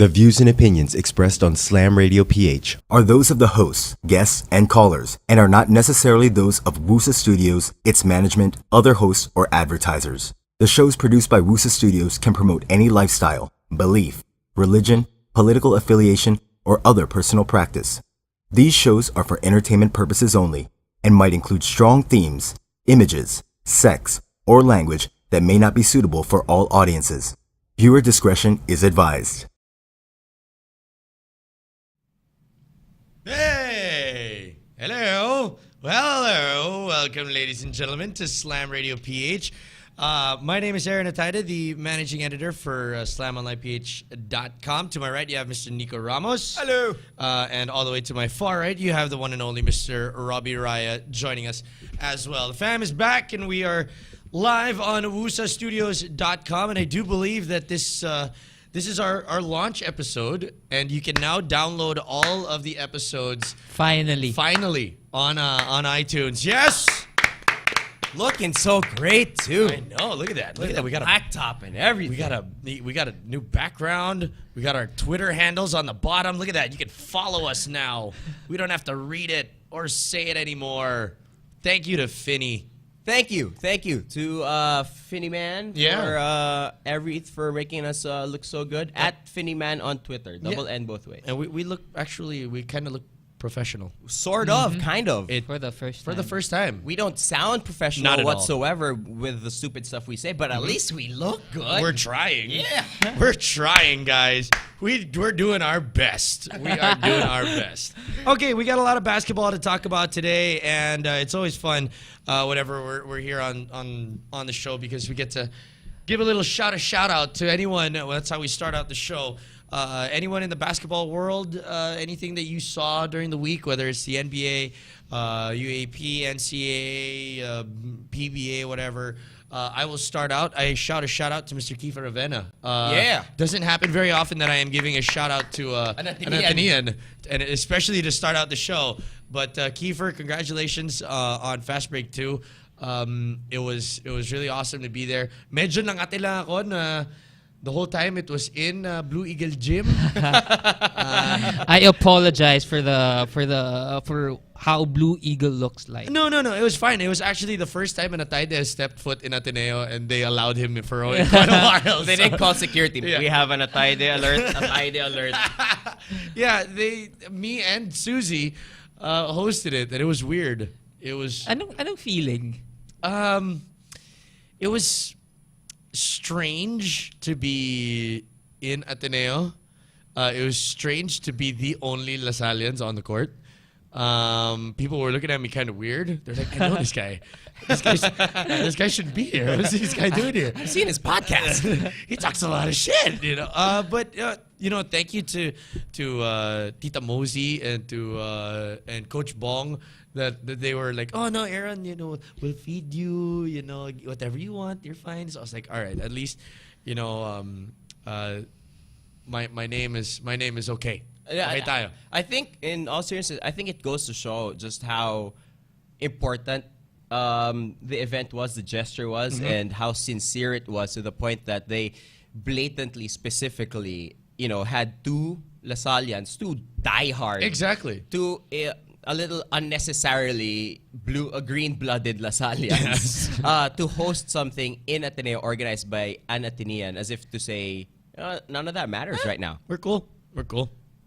The views and opinions expressed on Slam Radio PH are those of the hosts, guests, and callers, and are not necessarily those of Wusa Studios, its management, other hosts, or advertisers. The shows produced by Wusa Studios can promote any lifestyle, belief, religion, political affiliation, or other personal practice. These shows are for entertainment purposes only and might include strong themes, images, sex, or language that may not be suitable for all audiences. Viewer discretion is advised. Hey! Hello! Well, hello! Welcome, ladies and gentlemen, to Slam Radio PH. My name is Aaron Ataida, the managing editor for SlamOnlinePH.com. To my right, you have Mr. Nico Ramos. Hello! And all the way to my far right, you have the one and only Mr. Robbie Raya joining us as well. The fam is back, and we are live on WusaStudios.com, and I do believe that this is our launch episode, and you can now download all of the episodes Finally on iTunes. Yes, looking so great too. I know. Look at that. Look at that. We got a blacktop and everything. we got a new background. We got our Twitter handles on the bottom. Look at that. You can follow us now. We don't have to read it or say it anymore. Thank you to Finney. Thank you to Finny Man for making us look so good. At Finny Man on Twitter, double N both ways. And we kind of look professional. Sort of, kind of. For the first time. We don't sound professional Not at whatsoever with the stupid stuff we say, but at least we look good. We're trying. Yeah. We're trying, guys. We're doing our best. We are doing our best. Okay, we got a lot of basketball to talk about today, and it's always fun whenever we're here on the show because we get to give a little shout out to anyone. Well, that's how we start out the show. Anyone in the basketball world, anything that you saw during the week, whether it's the NBA, UAP, NCAA, PBA, whatever. I will start out. I shout out to Mr. Kiefer Avena. Doesn't happen very often that I am giving a shout out to an Athenian, and especially to start out the show. But Kiefer, congratulations on Fast Break 2. It was really awesome to be there. Medyo nangati lang ako na the whole time it was in Blue Eagle Gym. I apologize for how Blue Eagle looks like. No. It was fine. It was actually the first time an Ataide has stepped foot in Ateneo, and they allowed him for quite a while. They didn't call security. Yeah. We have an Ataide alert. Yeah, me and Susie hosted it, and it was weird. It was. Anong feeling? It was strange to be in Ateneo. It was strange to be the only Lasalians on the court. People were looking at me kind of weird. They're like, I know this guy. This guy shouldn't be here. What's this guy doing here? I've seen his podcast. He talks a lot of shit, you know. But thank you to Tita Mosey and Coach Bong that they were like, oh no, Aaron, we'll feed you, whatever you want, you're fine. So I was like, all right, at least, my name is okay. Yeah, I think in all seriousness, I think it goes to show just how important the event was, the gesture was, and how sincere it was to the point that they blatantly, specifically, had two Lasalians, two diehards. Exactly. Two a little unnecessarily green-blooded Lasalians to host something in Ateneo organized by an Atenean, as if to say, none of that matters right now. We're cool.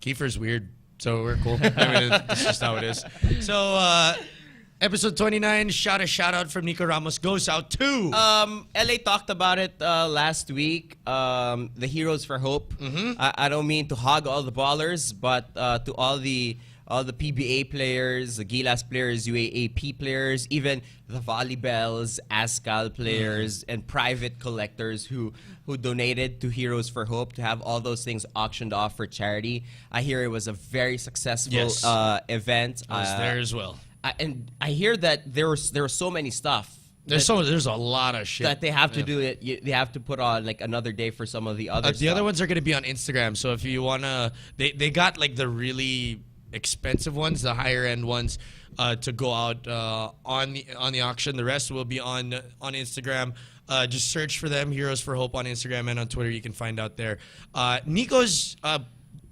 Kiefer's weird, so we're cool. I mean, it's just how it is. So, episode 29, shout out from Nico Ramos goes out to... LA talked about it last week, the Heroes for Hope. I don't mean to hog all the ballers, but to all the PBA players, the Gilas players, UAAP players, even the Volleybells, ASCAL players, and private collectors who donated to Heroes for Hope to have all those things auctioned off for charity. I hear it was a very successful event. I was there as well. And I hear that there was so many stuff. There's a lot of shit that they have to do it. They have to put on like another day for some of the other. The other ones are going to be on Instagram. So if you wanna, they got like the really expensive ones, the higher end ones, to go out on the auction. The rest will be on Instagram. Just search for them, Heroes for Hope, on Instagram and on Twitter. You can find out there. Nico's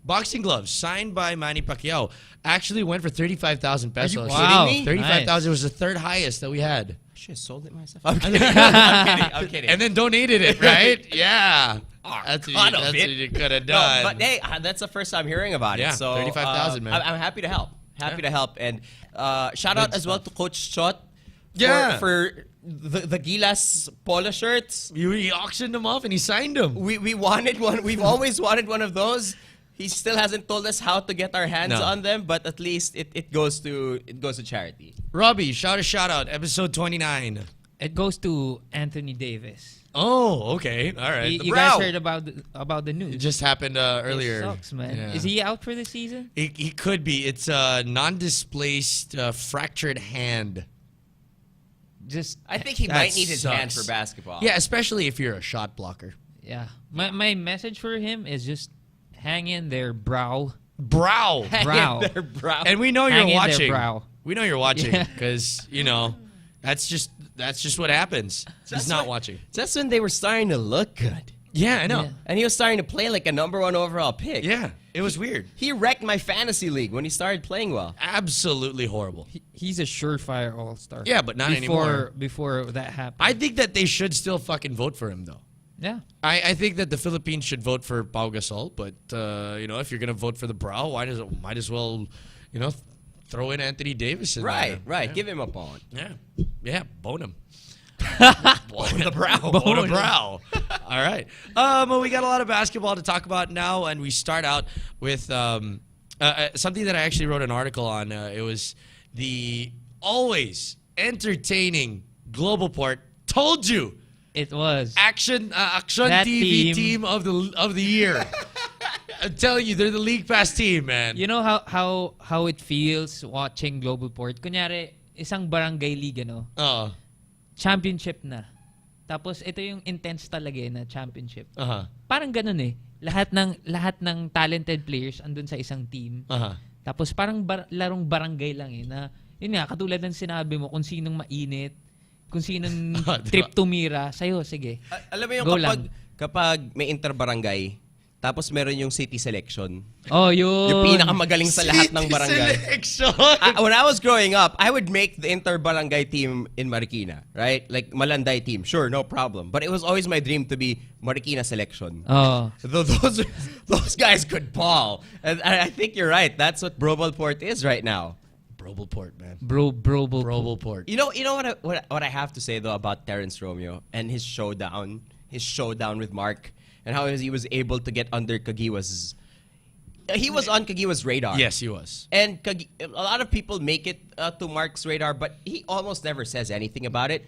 boxing gloves, signed by Manny Pacquiao, actually went for 35,000 pesos. Are you Wow. kidding me? 35,000 was the third highest that we had. I should have sold it myself. I'm kidding. I'm kidding. And then donated it, right? Yeah. That's cut what of you, it. you could have No, done. but hey, that's the first time hearing about Yeah, it. So 35,000, man. I'm happy to help. Happy to help. And shout out as well to Coach Chot. Yeah. For the Gilas polo shirts. He auctioned them off and he signed them. We wanted one. We've always wanted one of those. He still hasn't told us how to get our hands No. on them, but at least it goes to charity. Robbie, shout out, episode 29. It goes to Anthony Davis. Oh, okay. All right. The You brow. guys heard about the news? It just happened earlier. It sucks, man. Yeah. Is he out for the season? He could be. It's a non-displaced fractured hand. I think he That might need his hand sucks. for basketball. Yeah, especially if you're a shot blocker. Yeah. My message for him is just hang in there, brow. Brow. Brow. Their brow. And we know Hang you're in there, watching. brow. We know you're watching Yeah. because, that's just what happens. He's not watching. That's when they were starting to look good. Yeah, I know. Yeah. And he was starting to play like a #1 overall pick. Yeah, it was weird. He wrecked my fantasy league when he started playing well. Absolutely horrible. He's a surefire all-star. Yeah, but not anymore. Before that happened. I think that they should still fucking vote for him, though. yeah. I think that the Philippines should vote for Pau Gasol, but if you're gonna vote for the Brow, might as well, throw in Anthony Davis in Right. there. Give him a bone. Yeah, bone him. Bone the Brow. Bone the Brow. All right. Well, we got a lot of basketball to talk about now, and we start out with something that I actually wrote an article on. It was the always entertaining Global Port. Told you. It was. Action That TV team. team of the year. I'm telling you, they're the league pass team, man. You know how it feels watching Global Port? Kunyari, isang barangay league, Oh. championship na. Tapos ito yung intense talaga na championship. Uh-huh. Parang ganun eh. Lahat ng talented players andun sa isang team. Uh-huh. Tapos parang larong barangay lang na yun nga, katulad ng sinabi mo, kung sinong mainit, kung sinong trip tumira, sa'yo, sige. Alam mo yung Go kapag may interbarangay, tapos meron yung city selection. Oh, yun. Yung pinakamagaling sa lahat ng barangay. Selection. When I was growing up, I would make the inter-barangay team in Marikina, right? Like Malanday team. Sure, no problem. But it was always my dream to be Marikina selection. Oh. Those guys could ball. And I think you're right. That's what Brobalport is right now. Brobalport, man. Brobalport. You know what I have to say though about Terrence Romeo and his showdown with Mark and how he was able to get under Kagiwa's. He was on Kagiwa's radar. Yes, he was. And a lot of people make it to Mark's radar, but he almost never says anything about it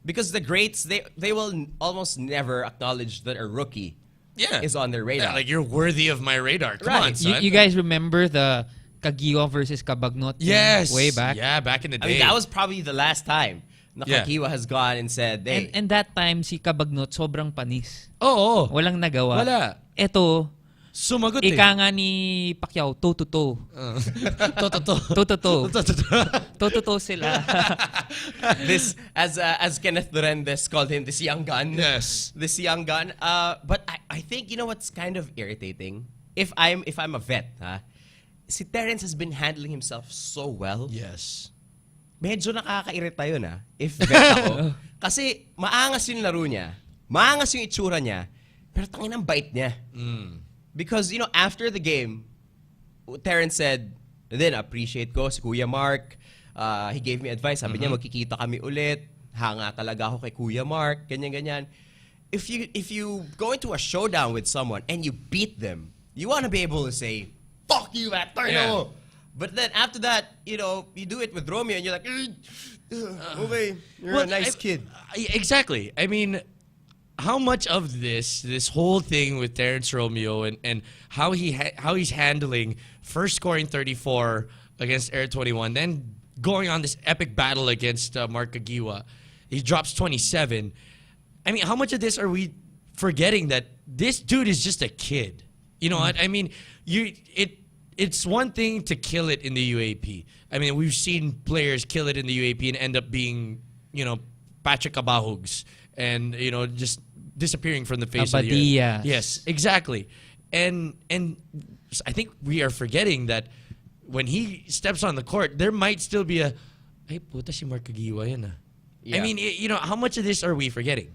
because the greats they will almost never acknowledge that a rookie is on their radar. Yeah, like you're worthy of my radar. Come Right. on, son. You guys remember the Kagiwa versus Cabagnot? Yes. Way back? Yeah, back in the I day. mean, that was probably the last time Yeah. Kagiwa has gone and said, hey. And that time, si Cabagnot sobrang panis. Oo. Walang nagawa. Wala. Ito, Sumagot eh. ika nga ni Pacquiao, toe-to-toe. Toto. Toe-to-toe. Toe-to-toe sila. This as Kenneth Durendes called him, this young gun. Yes. This young gun. But I think you know what's kind of irritating? If I'm a vet, si Terrence has been handling himself so well. Yes. Medyo nakakairita yun if vet ako. Kasi maangas yung laro niya. Maangas yung itsura niya. Pero tangin ang bait niya. Because, after the game, Terrence said, then appreciate ko si Kuya Mark. He gave me advice. Sabi niya, magkikita kami ulit. Hanga talaga ako kay Kuya Mark. Ganyan. If you go into a showdown with someone and you beat them, you want to be able to say, fuck you, Matt. Yeah. But then after that, you do it with Romeo and you're like, okay, you're a nice kid. Exactly. I mean, how much of this whole thing with Terrence Romeo and how he's handling first scoring 34 against Air 21, then going on this epic battle against Mark Kagiwa, he drops 27. I mean, how much of this are we forgetting that this dude is just a kid? You know what I mean? It's one thing to kill it in the UAP. I mean, we've seen players kill it in the UAP and end up being, Patrick Abahugs and just disappearing from the face of the earth. Yes, exactly. And I think we are forgetting that when he steps on the court, there might still be a, ay, puta si Mark Aguiwa yan ah. Yeah. I mean, how much of this are we forgetting?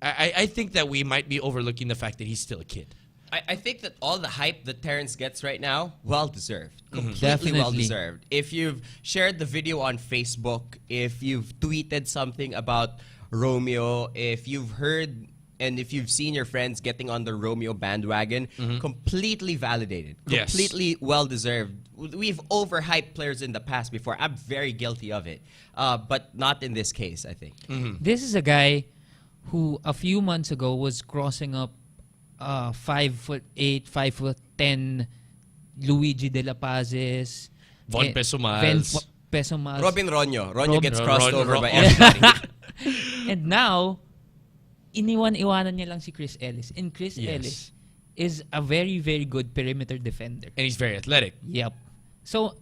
I think that we might be overlooking the fact that he's still a kid. I think that all the hype that Terrence gets right now, well-deserved. Completely Definitely. well-deserved. If you've shared the video on Facebook, if you've tweeted something about Romeo, if you've heard and if you've seen your friends getting on the Romeo bandwagon, completely validated. Yes. Completely well-deserved. We've overhyped players in the past before. I'm very guilty of it. But not in this case, I think. This is a guy who a few months ago was crossing up 5'8", 5'10", Luigi De La Pazes, Von Pesumals. Pesumals. Robin Ronyo. Ronyo gets crossed over by Ron- everybody. And now, iwanan niya lang si Chris Ellis. And Chris Yes. Ellis is a very, very good perimeter defender. And he's very athletic. Yep. So,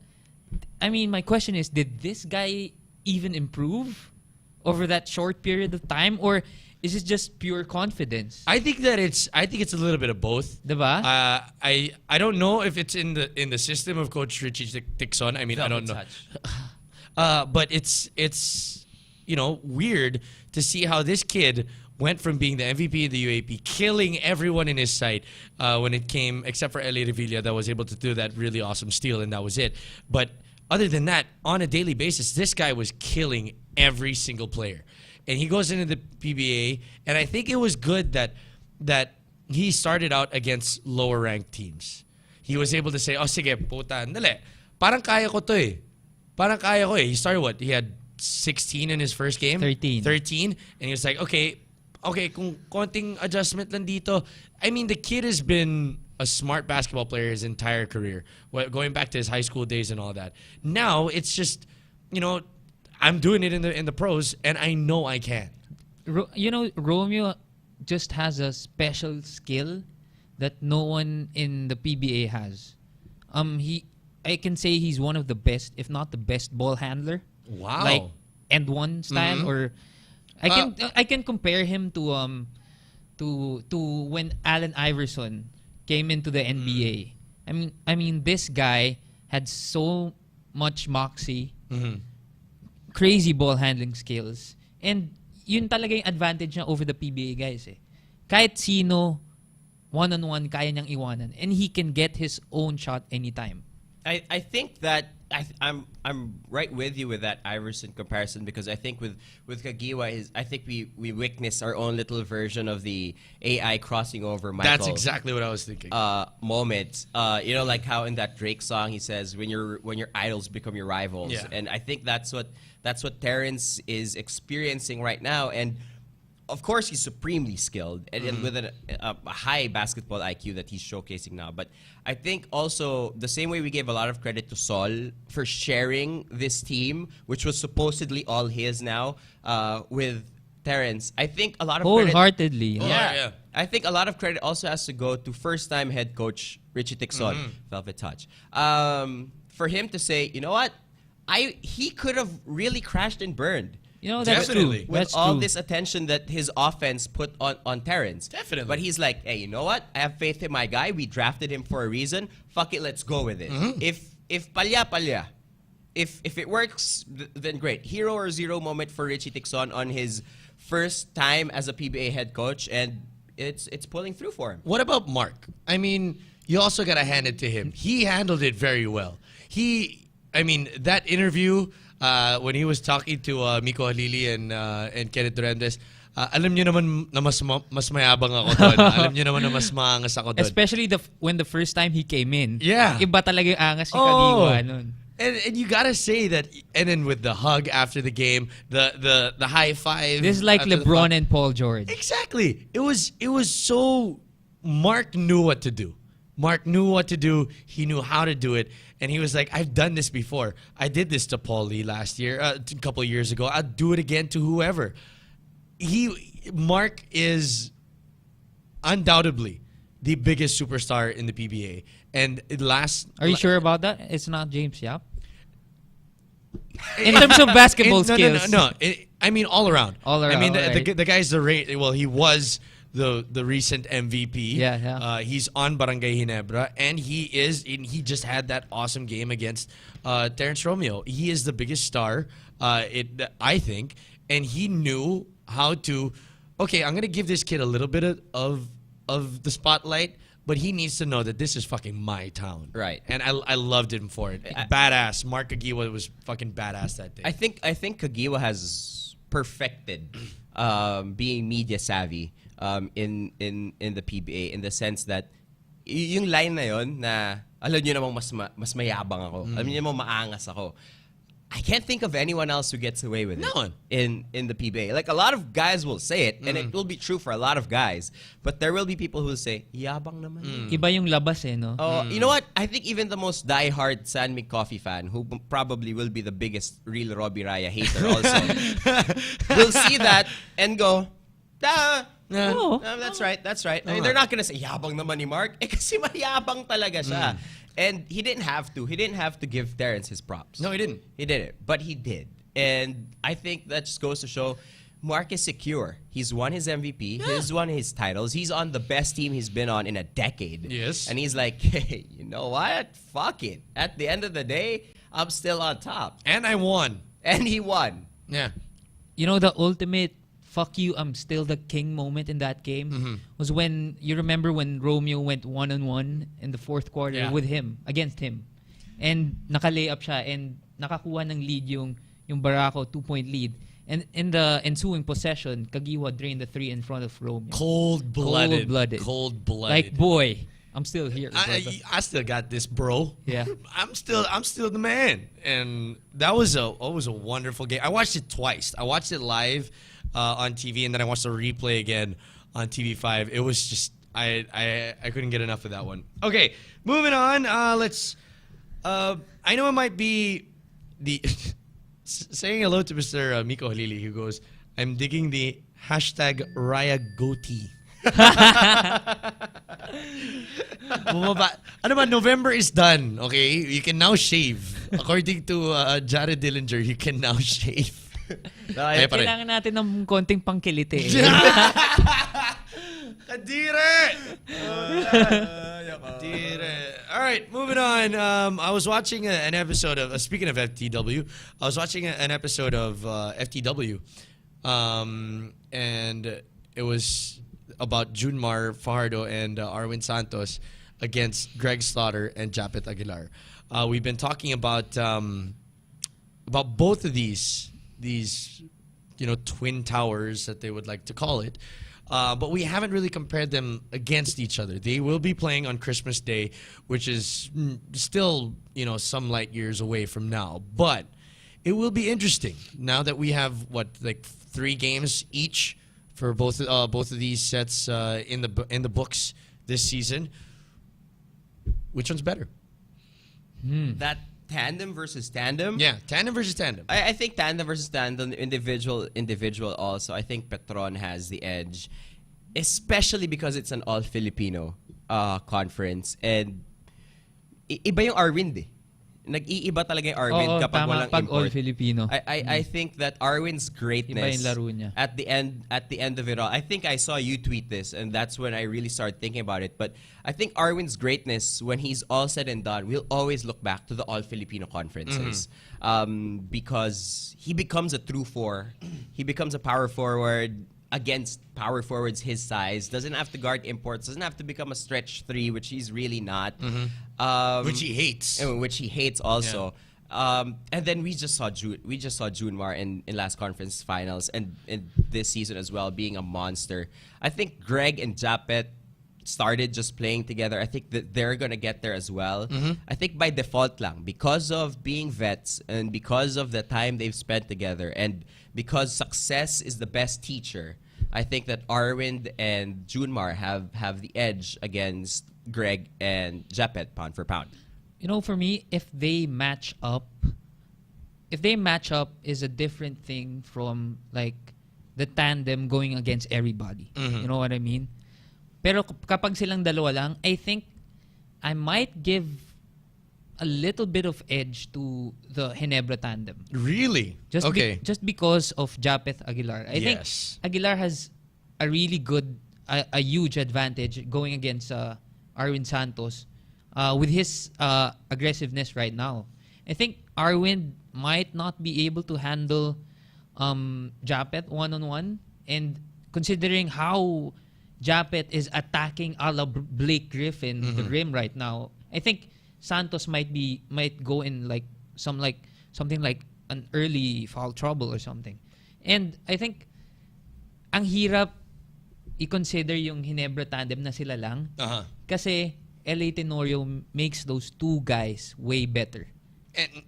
I mean, my question is, did this guy even improve over that short period of time? Or is it just pure confidence? I think it's a little bit of both. Diba? I don't know if it's in the system of Coach Richie Tixon. I mean, I don't know. But it's weird to see how this kid went from being the MVP of the UAP, killing everyone in his sight when it came, except for Eli Revilla, that was able to do that really awesome steal, and that was it. But other than that, on a daily basis, this guy was killing every single player. And he goes into the PBA, and I think it was good that he started out against lower ranked teams. He was able to say, "Oh, sige, puta, dali. Parang kaya ko to eh. Parang kaya ko eh." He started what? He had 16 in his first game? 13. 13. And he was like, okay, kung konting adjustment lang dito. I mean, the kid has been a smart basketball player his entire career, going back to his high school days and all that. Now, it's just, I'm doing it in the pros, and I know I can. Romeo just has a special skill that no one in the PBA has. I can say he's one of the best, if not the best, ball handler. Wow. Like end one style, or I can compare him to when Allen Iverson came into the NBA. I mean this guy had so much moxie. Crazy ball handling skills. And yun talaga yung advantage niya over the PBA guys eh. Kahit sino, one-on-one, kaya niyang iwanan. And he can get his own shot anytime. I think that I'm right with you with that Iverson comparison, because I think with Kagiwa I think we witnessed our own little version of the AI crossing over Michael. That's exactly what I was thinking. Moments. Like how in that Drake song he says when your idols become your rivals. Yeah. And I think that's what Terrence is experiencing right now. And of course, he's supremely skilled and with a high basketball IQ that he's showcasing now. But I think also the same way we gave a lot of credit to Sol for sharing this team, which was supposedly all his now, with Terrence, I think a lot of wholeheartedly. credit... Yeah. I think a lot of credit also has to go to first-time head coach Richie Tixon, Velvet Touch. For him to say, you know what? He could have really crashed and burned. That's Definitely. true. With That's all true. this attention that his offense put on Terrence. Definitely. But he's like, hey, you know what? I have faith in my guy. We drafted him for a reason. Fuck it, let's go with it. If palya. If it works, then great. Hero or zero moment for Richie Tixon on his first time as a PBA head coach, and it's pulling through for him. What about Mark? I mean, you also got to hand it to him. He handled it very well. That interview when he was talking to Miko Halili and Kenneth Durandes, alam niyo naman na mas mayabang ako doon. Alam niyo naman na mas maangas ako doon. Especially when the first time he came in. Yeah. Iba talaga yung angas ni Kagiwa nun. And you gotta say that, and then with the hug after the game, the high five. This is like after the LeBron fight. and Paul George. Exactly. It was so. Mark knew what to do. Mark knew what to do. He knew how to do it, and he was like, "I've done this before. I did this to Paul Lee last year, a couple of years ago. I'll do it again to whoever." Mark is undoubtedly the biggest superstar in the PBA, and Are you sure about that? It's not James Yap? In terms of basketball skills. No. I mean, all around. All around, I mean, right. the guy's he was the recent MVP. Yeah. He's on Barangay Ginebra, and he just had that awesome game against Terrence Romeo. He is the biggest star, I think, and he knew how to. Okay, I'm gonna give this kid a little bit of the spotlight, but he needs to know that this is fucking my town. Right. And I loved him for it. Badass. Mark Kagiwa was fucking badass that day. I think Kagiwa has perfected being media savvy in the PBA, in the sense that yung line na yon na alam niyo namang mas mayabang ako. Alam niyo namang maangas ako. I can't think of anyone else who gets away with it. No one. In the PBA. Like, a lot of guys will say it, and it will be true for a lot of guys. But there will be people who will say, yabang naman. Iba yung labas no? You know what? I think even the most die-hard San Mig Coffee fan, who probably will be the biggest real Robbie Raya hater also, will see that and go, that's right. I mean, they're not gonna say, yabang naman ni Mark. Kasi mayabang talaga siya. And he didn't have to. He didn't have to give Terrence his props. No, he didn't. He didn't. But he did. And I think that just goes to show Mark is secure. He's won his MVP. He's won his titles. He's on the best team he's been on in a decade. Yes. And he's like, hey, you know what? Fuck it. At the end of the day, I'm still on top. And I won. And he won. Yeah. You know, the ultimate fuck you, I'm still the king moment in that game was when, you remember when Romeo went 1-on-1 in the fourth quarter with him, against him. And naka-layup siya and nakakuha ng lead yung Barako 2-point lead. And in the ensuing possession, Kagiwa drained the 3 in front of Romeo. Cold-blooded. Like, boy, I'm still here. I still got this, bro. Yeah. I'm still the man. And that was a wonderful game. I watched it twice. I watched it live on TV, and then I watched the replay again on TV5. It was just I couldn't get enough of that one. Okay, moving on. Let's. I know it might be the saying hello to Mr. Miko Halili, who goes, "I'm digging the hashtag Raya goatee." Ano ba, November is done, okay? You can now shave. According to Jared Dillinger, you can now shave. Kailangan natin ng konting pangkilite. Kadire! All right, moving on. I was watching an episode of, speaking of FTW, I was watching an episode of FTW. And it was about Junmar Fajardo and Arwin Santos against Greg Slaughter and Japet Aguilar. We've been talking about both of these twin towers that they would like to call it. But we haven't really compared them against each other. They will be playing on Christmas Day, which is still, some light years away from now. But it will be interesting now that we have 3 games each for both of these sets in the books this season. Which one's better? That tandem versus tandem? Yeah, tandem versus tandem. I think tandem versus tandem, individual also. I think Petron has the edge, especially because it's an all-Filipino conference. And iba yung Arwind eh. Nag-iiba talaga yung Arwind kapag walang pag import. all-Filipino. I think that Arwin's greatness Iba yung laro niya. at the end of it all. I think I saw you tweet this, and that's when I really started thinking about it. But I think Arwin's greatness, when he's all said and done, we'll always look back to the all-Filipino conferences. Because he becomes a true 4. He becomes a power forward against power forwards his size. Doesn't have to guard imports. Doesn't have to become a stretch 3, which he's really not. Which he hates. Which he hates also. Yeah. And then we just saw Junmar in last conference finals and in this season as well, being a monster. I think Greg and Japet started just playing together. I think that they're gonna get there as well. I think by default lang, because of being vets and because of the time they've spent together and because success is the best teacher, I think that Arwind and Junmar have the edge against Greg and Japet pound for pound. For me, if they match up is a different thing from the tandem going against everybody. You know what I mean? Pero kapag silang dalawa lang, I think I might give a little bit of edge to the Ginebra tandem. Really? Just okay. just because of Japeth Aguilar. I think Yes. Aguilar has a really good, a huge advantage going against Arwin Santos with his aggressiveness right now. I think Arwin might not be able to handle Japeth one-on-one, and considering how Japeth is attacking a la Blake Griffin the rim right now, I think Santos might go in something like an early foul trouble or something. And I think ang hirap i-consider yung Ginebra tandem na sila lang kasi LA Tenorio makes those two guys way better.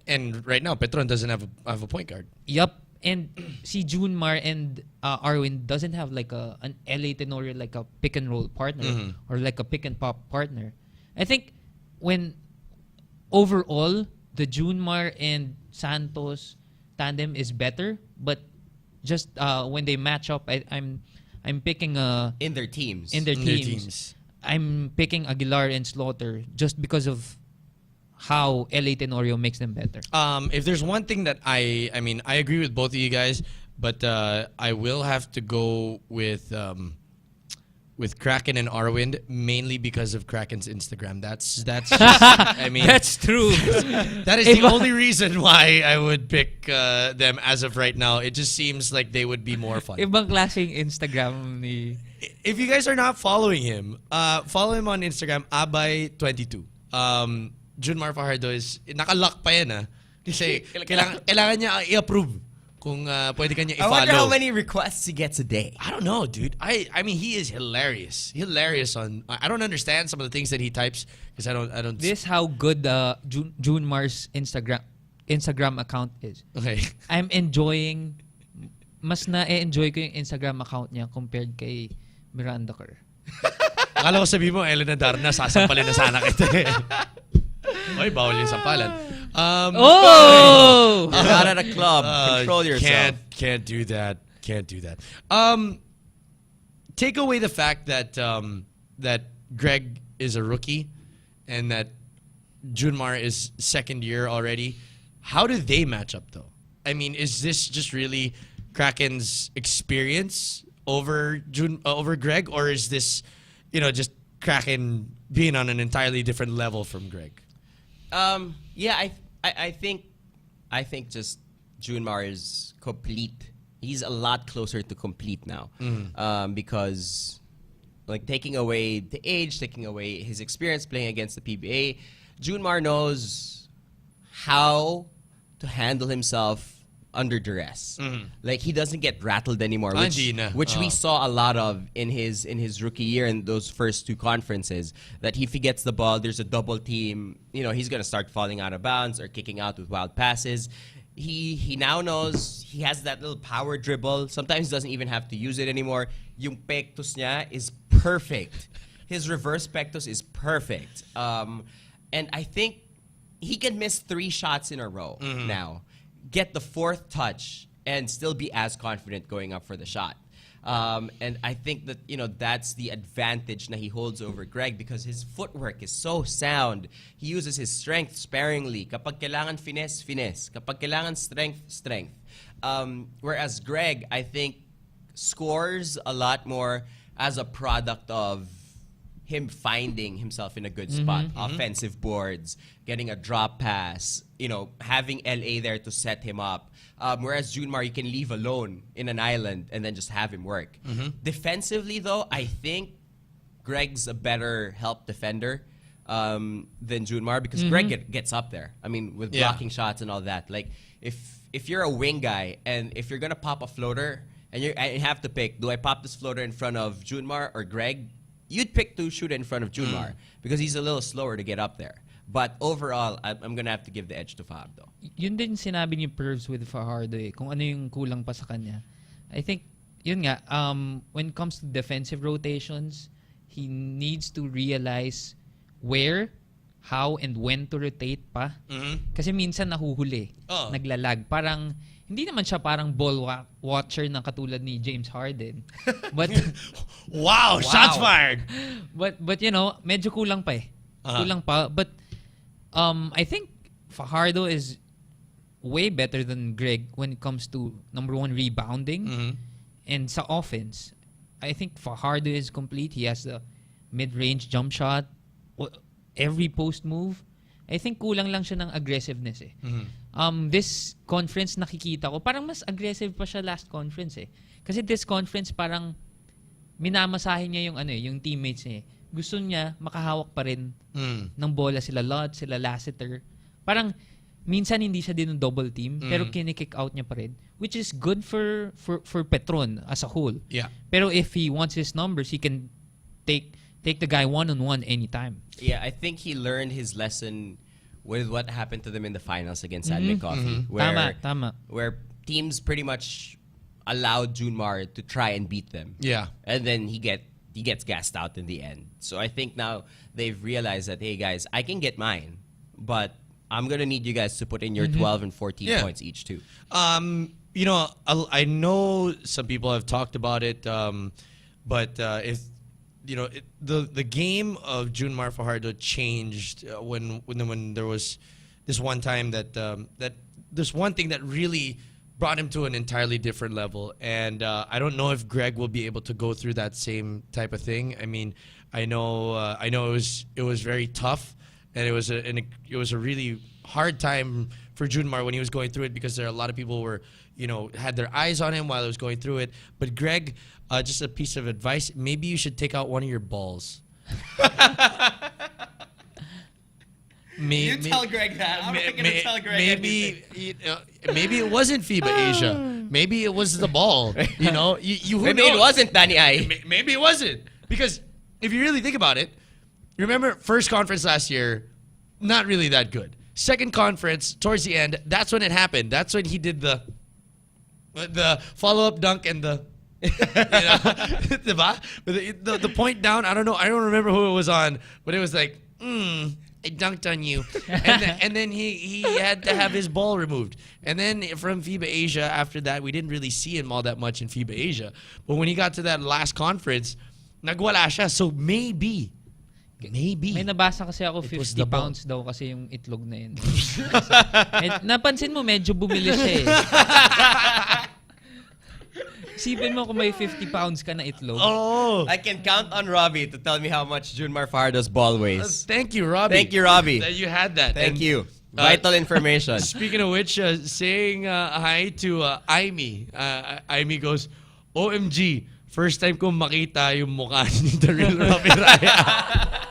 And right now Petron doesn't have a point guard. Yup. And si Junmar and Arwin doesn't have like an LA Tenorio like a pick and roll partner or like a pick and pop partner. I think when overall the Junmar and Santos tandem is better, but just when they match up, I'm picking in their teams. I'm picking Aguilar and Slaughter just because of how LA Tenorio makes them better. If there's one thing that I agree with both of you guys, but I will have to go with Kraken and Arwind, mainly because of Kraken's Instagram. That's just, I mean, That's true. that is the only reason why I would pick them as of right now. It just seems like they would be more fun. Ibang klaseng Instagram ni... If you guys are not following him, follow him on Instagram, Abay22. Junmar Fajardo is, nakalock pa yan kasi kailangan niya i-approve kung pwede kanya i-follow. I wonder how many requests he gets a day. I don't know, dude. I mean, he is hilarious. Hilarious on. I don't understand some of the things that he types because I don't. This how good Junmar's Instagram account is. Okay. I'm enjoying, mas na-enjoy ko yung Instagram account niya compared kay Miranda Kerr. Akala ko sabi mo, Elena Darna, sasampalin na sana kita eh. Oy, bawal yung sampalan. You're not at a club. Control yourself. Can't do that. Can't do that. Take away the fact that that Greg is a rookie and that Junmar is second year already. How do they match up though? I mean, is this just really Kraken's experience over Greg, or is this, just Kraken being on an entirely different level from Greg? Yeah, I think just Junmar is complete. He's a lot closer to complete now, because like taking away the age, taking away his experience playing against the PBA, Junmar knows how to handle himself under duress. Like he doesn't get rattled anymore, which we saw a lot of in his rookie year in those first two conferences. That if he gets the ball, there's a double team, he's gonna start falling out of bounds or kicking out with wild passes. He now knows he has that little power dribble. Sometimes he doesn't even have to use it anymore. Yung pectus niya is perfect. His reverse pectus is perfect. And I think he can miss 3 shots in a row now, get the 4th touch, and still be as confident going up for the shot. And I think that, that's the advantage that he holds over Greg because his footwork is so sound. He uses his strength sparingly. Kapag kailangan finesse, finesse. Kapag kailangan strength, strength. Whereas Greg, I think, scores a lot more as a product of him finding himself in a good spot. Offensive boards, getting a drop pass, having LA there to set him up. Whereas Junmar, you can leave alone in an island and then just have him work. Defensively, though, I think Greg's a better help defender than Junmar because Greg gets up there. I mean, with blocking shots and all that. Like, if you're a wing guy and if you're going to pop a floater and you have to pick, do I pop this floater in front of Junmar or Greg? You'd pick to shoot it in front of Junmar because he's a little slower to get up there. But overall, I'm gonna have to give the edge to Fab though. Yun din sinabi ni Pervs with Fajardo kung ano yung kulang pa sa kanya. I think, yun nga, when it comes to defensive rotations, he needs to realize where, how, and when to rotate pa. Kasi minsan nahuhuli, naglalag. Parang, hindi naman siya parang ball watcher na katulad ni James Harden. But wow, shots fired. But medyo kulang pa eh. Kulang pa. But I think Fajardo is way better than Greg when it comes to number one rebounding and sa offense. I think Fajardo is complete. He has the mid-range jump shot, every post move. I think kulang lang siya ng aggressiveness eh. This conference nakikita ko, parang mas aggressive pa siya last conference eh. Kasi this conference parang minamasahin niya yung teammates niya. Gusto niya makahawak pa rin ng bola sila Lot, sila Lassiter. Parang minsan hindi siya din ng double team pero kinikick out niya pa rin, which is good for Petron as a whole. Yeah. Pero if he wants his numbers, he can take the guy one-on-one anytime. Yeah, I think he learned his lesson with what happened to them in the finals against Admit Coffee. Tama. Where teams pretty much allowed Junmar to try and beat them. Yeah. And then he gets gassed out in the end. So I think now they've realized that, hey guys, I can get mine, but I'm going to need you guys to put in your 12 and 14 points each too. You know, I know some people have talked about it, but if you know, the game of Junmar Fajardo changed when there was this one time that there's one thing that really brought him to an entirely different level, and I don't know if Greg will be able to go through that same type of thing. I mean, I know it was very tough, and it was a really hard time for Junmar when he was going through it, because there are a lot of people were, you know, had their eyes on him while he was going through it. But Greg, just a piece of advice, maybe you should take out one of your balls. You tell Greg that. I'm not going to tell Greg maybe it wasn't FIBA Asia. Maybe it was the ball. You know, you maybe it wasn't Danny Ai. Maybe it wasn't, because if you really think about it, you remember first conference last year, not really that good. Second conference, towards the end, that's when it happened. That's when he did the follow-up dunk and the the point down. I don't know. I don't remember who it was on, but it was like, I dunked on you. And then he had to have his ball removed. And then from FIBA Asia, after that, we didn't really see him all that much in FIBA Asia. But when he got to that last conference, nagwala siya. So maybe. May nabasa kasi ako 50 pounds daw kasi yung itlog na yun. Napansin mo, medyo bumili siya eh. Isipin mo kung may 50 pounds ka na itlog. Oh! I can count on Robbie to tell me how much Junmar Fajardo's ball weighs. Thank you, Robbie. Thank you, Robbie. That you had that. Thank you. Vital information. Speaking of which, saying hi to Aimee. Aimee goes, OMG, first time kong makita yung mukha ni The Real Robbie Raya.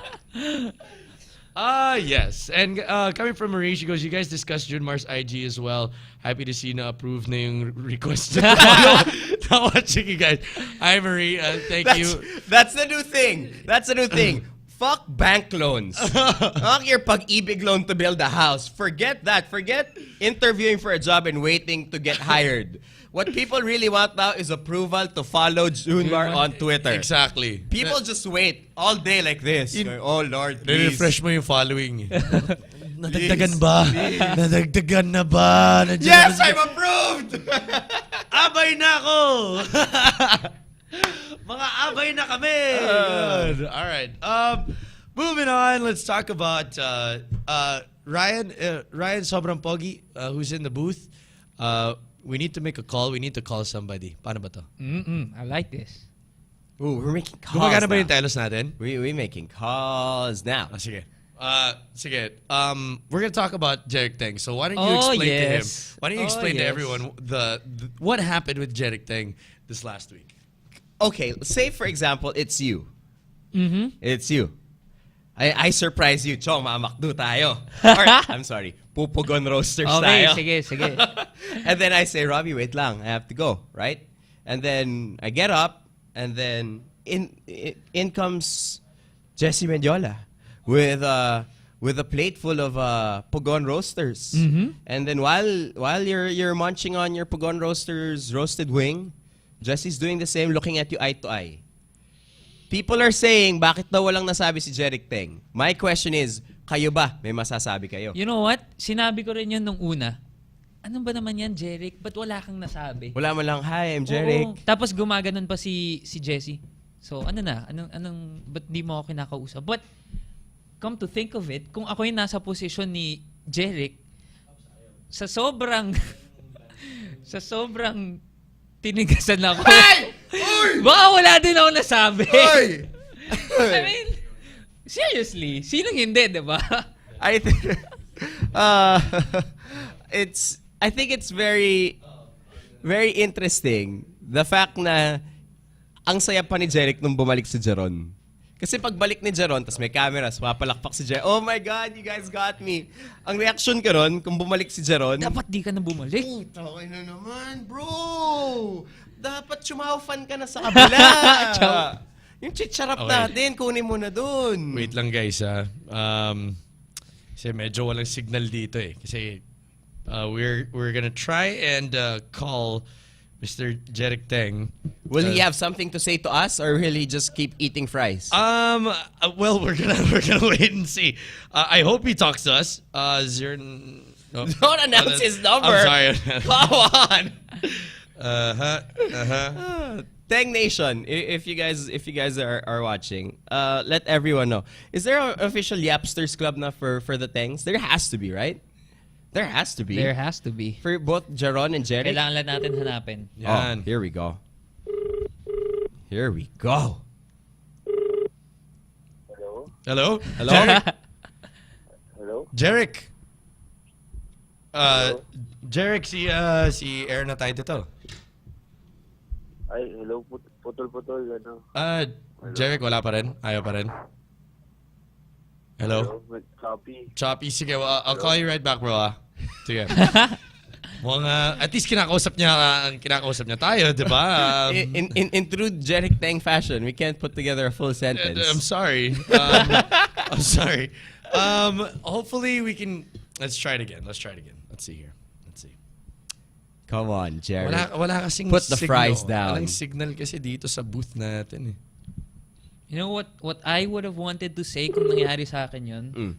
Yes. And coming from Marie, she goes, you guys discussed Junmar's IG as well. Happy to see na approve na yung request. Not watching you guys. Hi, Marie. Thank you. That's the new thing. That's the new thing. Fuck bank loans. Fuck your pag-ibig loan to build a house. Forget that. Forget interviewing for a job and waiting to get hired. What people really want now is approval to follow Junmar on Twitter. Exactly. People just wait all day like this. Oh Lord, please. Refresh mo yung following. Nadagdagan ba? Nadagdagan na ba? Yes, I'm approved! Abay na ako! Mga abay na kami! Good. All right. Moving on, let's talk about Ryan Sobrang Pogi, who's in the booth. We need to make a call. We need to call somebody. Paano ba to? I like this. Ooh, we're making calls Gumagana ba now. yung telos natin? We're making calls now. Sige. Sige. We're gonna talk about Jeric Teng. So why don't you explain to him? Why don't you explain to everyone the what happened with Jeric Teng this last week? Okay, say for example, it's you. It's you. I surprise you, Chong, mamakdo tayo. Or, I'm sorry, pupugon roasters Okay, tayo. sige. And then I say, Robbie, wait lang, I have to go, right? And then I get up, and then in comes Jesse Mendiola with a plate full of pugon roasters. And then while you're munching on your pugon roasters roasted wing, Jesse's doing the same, looking at you eye to eye. People are saying, bakit daw walang nasabi si Jeric Teng? My question is, kayo ba? May masasabi kayo? You know what? Sinabi ko rin yun nung una. Ano ba naman yan, Jeric? Ba't wala kang nasabi? Wala mo lang, hi, I'm Jeric. Oo. Tapos gumaganon pa si Jesse. So, ano na? Ba't di mo ako kinakausap? But, come to think of it, kung ako yung nasa posisyon ni Jeric, sa sobrang sa sobrang tinigasan ako. Baka wala din ako nasabi. I mean, seriously, sinong hindi, di ba? I think it's very interesting the fact na ang saya pa ni Jeric nung bumalik si Jeron. Kasi pagbalik ni Jeron, tas may cameras, mapalakpak si Jeric. Oh my God, you guys got me. Ang reaction ko ron, kung bumalik si Jeron, Dapat di ka na bumalik. okay na naman, bro. Dapat chumaufan ka na sa kabila. Yung chicharap natin, kunin mo na dun. Wait lang guys kasi medyo walang signal dito eh. Kasi we're gonna try and call Mr. Jeric Teng. Will he have something to say to us, or will he just keep eating fries? Well, we're gonna wait and see. I hope he talks to us. Don't announce his number. I'm sorry. Come on. Teng Nation, if you guys are watching, let everyone know. Is there an official Yapsters Club na for the Tengs? There has to be, right? There has to be. There has to be. For both Jeron and Jeric. Kailangan lang natin hanapin. Yan. Here we go. Here we go. Hello? Hello? Hello? Jeric. Jeric, si Air na tayo dito. Ay, hello, putol-putol, ano. Jeric, wala pa rin? Ayaw pa rin? Hello? Copy. Choppy, sige, I'll call you right back, bro. Sige. Mukhang, at least kinakausap niya tayo, di ba? In true Jeric Teng fashion, we can't put together a full sentence. I'm sorry. I'm sorry. Hopefully we can, let's try it again. Let's see here. Let's see. Come on, Jeric. Wala kasing Put the signal. fries down. Walang signal kasi dito sa booth natin eh. You know what I would have wanted to say kung nangyari sa akin yun?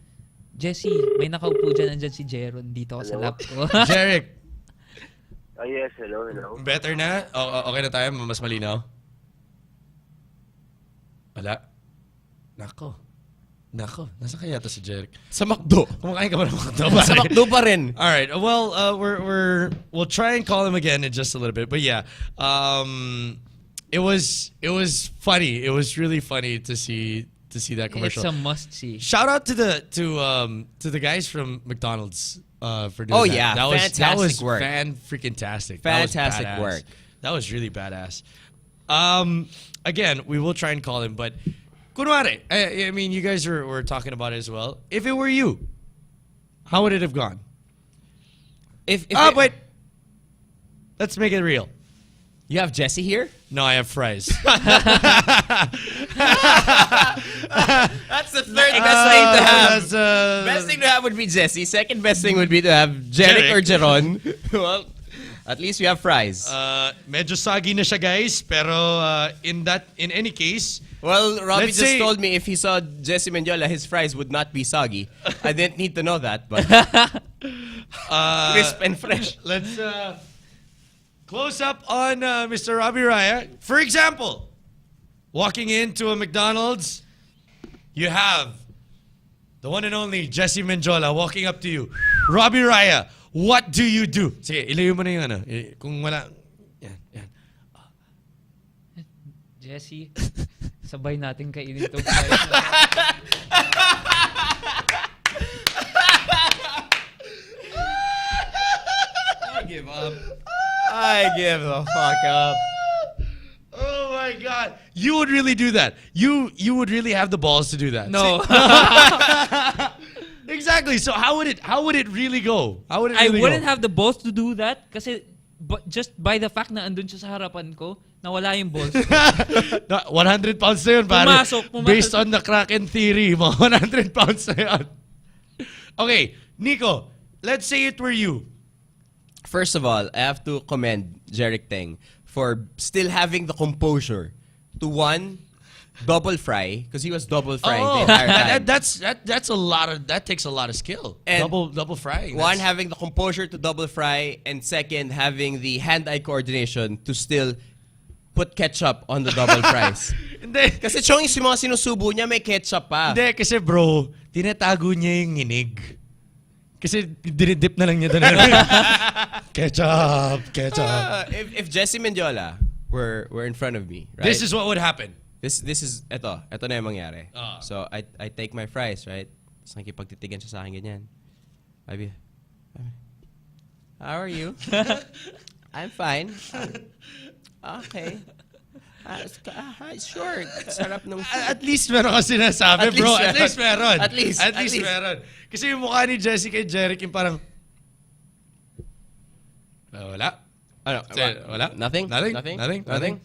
Jesse, may nakaupo dyan, nandyan si Jeron dito ako sa lap ko. Jeric, Yes, hello. better na? Okay na tayo? Mas malinaw? Wala? Nako, nasa kaya to si Jeric? Sa McDo. Kumakain ka ba ng McDo? Sa McDo pa rin. All right. Well, we'll try and call him again in just a little bit. But yeah, it was funny. It was really funny to see that commercial. It's a must see. Shout out to the guys from McDonald's for doing that. Yeah, that was work. Fan-freaking-tastic. Fantastic that was badass. work. That was really badass. Again, we will try and call him, but kunwari, I mean, you guys were talking about it as well. If it were you, how would it have gone? Wait. Let's make it real. You have Jesse here? No, I have fries. That's the third best thing to have. Best thing to have would be Jesse. Second best thing would be to have Jeric or Jeron. Well, at least we have fries. Medyo soggy na siya, guys. Pero in any case, Well, Robbie let's just say- told me if he saw Jesse Mendiola, his fries would not be soggy. I didn't need to know that, but crisp and fresh. let's close up on Mr. Robbie Raya. For example, walking into a McDonald's, you have the one and only Jesse Menjola walking up to you. Robbie Raya, what do you do? Sige, ilayo mo na yung ano. Kung wala, yan. Jesse, sabay natin kainin itong fries. I give up. I give the fuck up. Oh my God. You would really do that. You would really have the balls to do that. No. Exactly. So how would it really go? How would it I really wouldn't go? have the balls to do that kasi just by the fact na andun siya sa harapan ko, nawala yung balls. 100 pounds na yun, pare. Pumasok. Based on the Kraken theory, mga 100 pounds na yun. Okay, Nico, let's say it were you. First of all, I have to commend Jeric Teng for still having the composure to one, double fry, because he was double frying the entire time. That's a lot of, that takes a lot of skill. And double frying. One, having the composure to double fry, and second, having the hand-eye coordination to still put ketchup on the double fries. Hindi. Kasi Chong, yung mga sinusubo niya may ketchup pa. Hindi, kasi bro, tinatago niya yung nginig. Kasi dinidip na lang niya doon. Ketchup. If Jesse Mendiola were in front of me, right? This is what would happen. This is ito na yung mangyari. Ah. So I take my fries, right? Tapos nakipagtitigan siya sa akin ganyan. I'd be, how are you? I'm fine. Okay. Sure. Sarap ng food. At least meron ka sinasabi, bro. At least meron. At least meron. Kasi yung mukha ni Jessie kay Jeric yung parang... wala. Ano? Wala? Nothing? Nothing?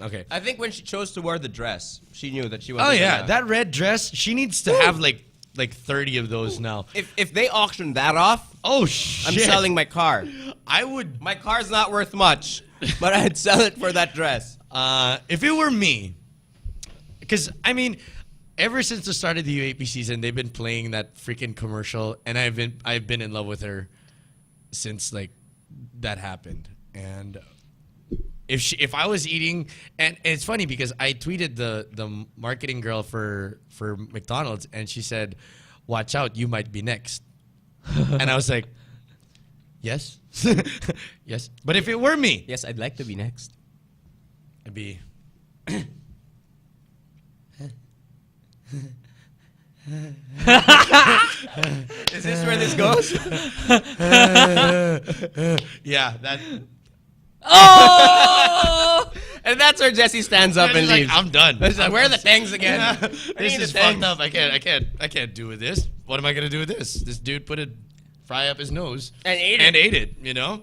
Okay. I think when she chose to wear the dress, she knew that she was. Oh yeah, that red dress, she needs to have like 30 of those now. If they auction that off, Oh shit. I'm selling my car. I would... My car's not worth much, but I'd sell it for that dress. If it were me, because I mean, ever since the start of the UAP season, they've been playing that freaking commercial, and I've been in love with her since like that happened. And if I was eating, and it's funny because I tweeted the marketing girl for McDonald's, and she said, "Watch out, you might be next," and I was like, "Yes, yes." But if it were me, Yes, I'd like to be next. I'd be. Is this where this goes? Yeah, that. Oh! And that's where Jesse stands up and It's like, leaves. I'm done. It's like, where are the tangs again? Yeah. I This need is the fucked tangs. up. I can't do with this. What am I gonna do with this? This dude put a fry up his nose And ate it. You know,